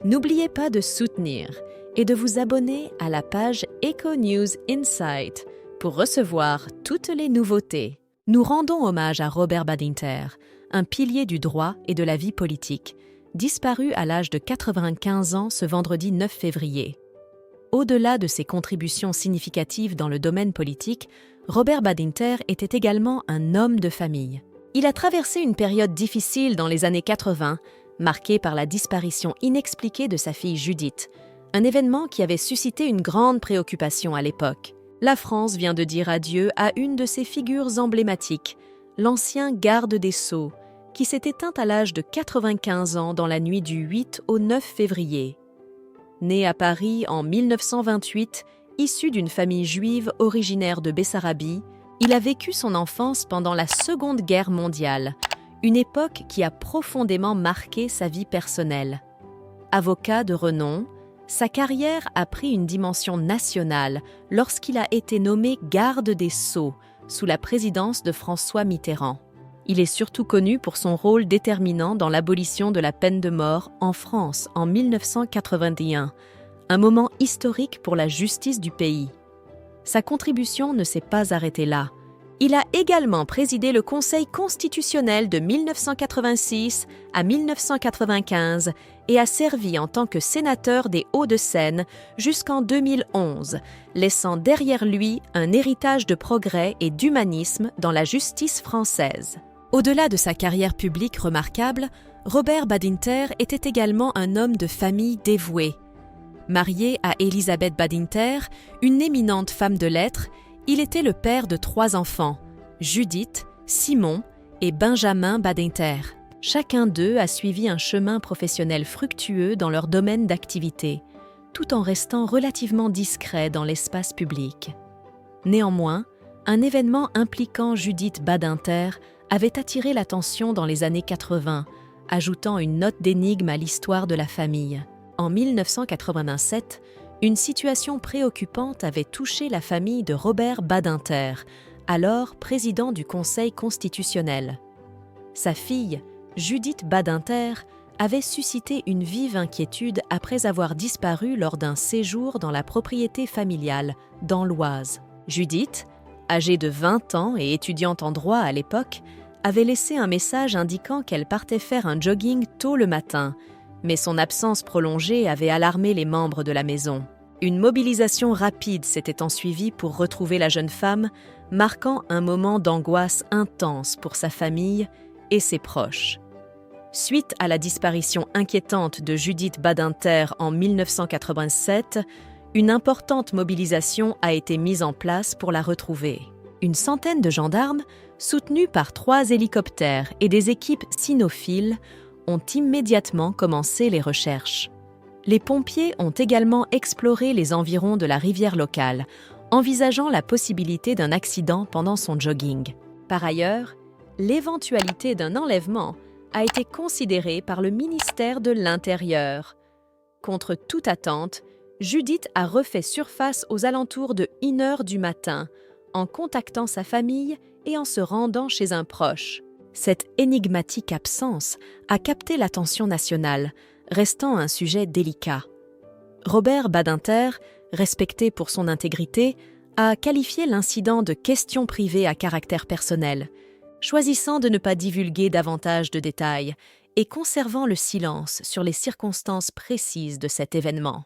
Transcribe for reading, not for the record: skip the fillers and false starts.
N'oubliez pas de soutenir et de vous abonner à la page Eco News Insight pour recevoir toutes les nouveautés. Nous rendons hommage à Robert Badinter, un pilier du droit et de la vie politique, disparu à l'âge de 95 ans ce vendredi 9 février. Au-delà de ses contributions significatives dans le domaine politique, Robert Badinter était également un homme de famille. Il a traversé une période difficile dans les années 80, marquée par la disparition inexpliquée de sa fille Judith, un événement qui avait suscité une grande préoccupation à l'époque. La France vient de dire adieu à une de ses figures emblématiques, l'ancien garde des Sceaux, qui s'est éteint à l'âge de 95 ans dans la nuit du 8 au 9 février. Né à Paris en 1928, issu d'une famille juive originaire de Bessarabie, il a vécu son enfance pendant la Seconde Guerre mondiale, une époque qui a profondément marqué sa vie personnelle. Avocat de renom, sa carrière a pris une dimension nationale lorsqu'il a été nommé garde des Sceaux sous la présidence de François Mitterrand. Il est surtout connu pour son rôle déterminant dans l'abolition de la peine de mort en France en 1981, un moment historique pour la justice du pays. Sa contribution ne s'est pas arrêtée là. Il a également présidé le Conseil constitutionnel de 1986 à 1995 et a servi en tant que sénateur des Hauts-de-Seine jusqu'en 2011, laissant derrière lui un héritage de progrès et d'humanisme dans la justice française. Au-delà de sa carrière publique remarquable, Robert Badinter était également un homme de famille dévoué. Marié à Elisabeth Badinter, une éminente femme de lettres, il était le père de 3 enfants, Judith, Simon et Benjamin Badinter. Chacun d'eux a suivi un chemin professionnel fructueux dans leur domaine d'activité, tout en restant relativement discret dans l'espace public. Néanmoins, un événement impliquant Judith Badinter avait attiré l'attention dans les années 80, ajoutant une note d'énigme à l'histoire de la famille. En 1987, une situation préoccupante avait touché la famille de Robert Badinter, alors président du Conseil constitutionnel. Sa fille, Judith Badinter, avait suscité une vive inquiétude après avoir disparu lors d'un séjour dans la propriété familiale, dans l'Oise. Judith, âgée de 20 ans et étudiante en droit à l'époque, avait laissé un message indiquant qu'elle partait faire un jogging tôt le matin, mais son absence prolongée avait alarmé les membres de la maison. Une mobilisation rapide s'était ensuivie pour retrouver la jeune femme, marquant un moment d'angoisse intense pour sa famille et ses proches. Suite à la disparition inquiétante de Judith Badinter en 1987, une importante mobilisation a été mise en place pour la retrouver. Une centaine de gendarmes, soutenus par 3 hélicoptères et des équipes cynophiles, ont immédiatement commencé les recherches. Les pompiers ont également exploré les environs de la rivière locale, envisageant la possibilité d'un accident pendant son jogging. Par ailleurs, l'éventualité d'un enlèvement a été considérée par le ministère de l'Intérieur. Contre toute attente, Judith a refait surface aux alentours de 1h du matin, en contactant sa famille et en se rendant chez un proche. Cette énigmatique absence a capté l'attention nationale, restant un sujet délicat. Robert Badinter, respecté pour son intégrité, a qualifié l'incident de question privée à caractère personnel, choisissant de ne pas divulguer davantage de détails et conservant le silence sur les circonstances précises de cet événement.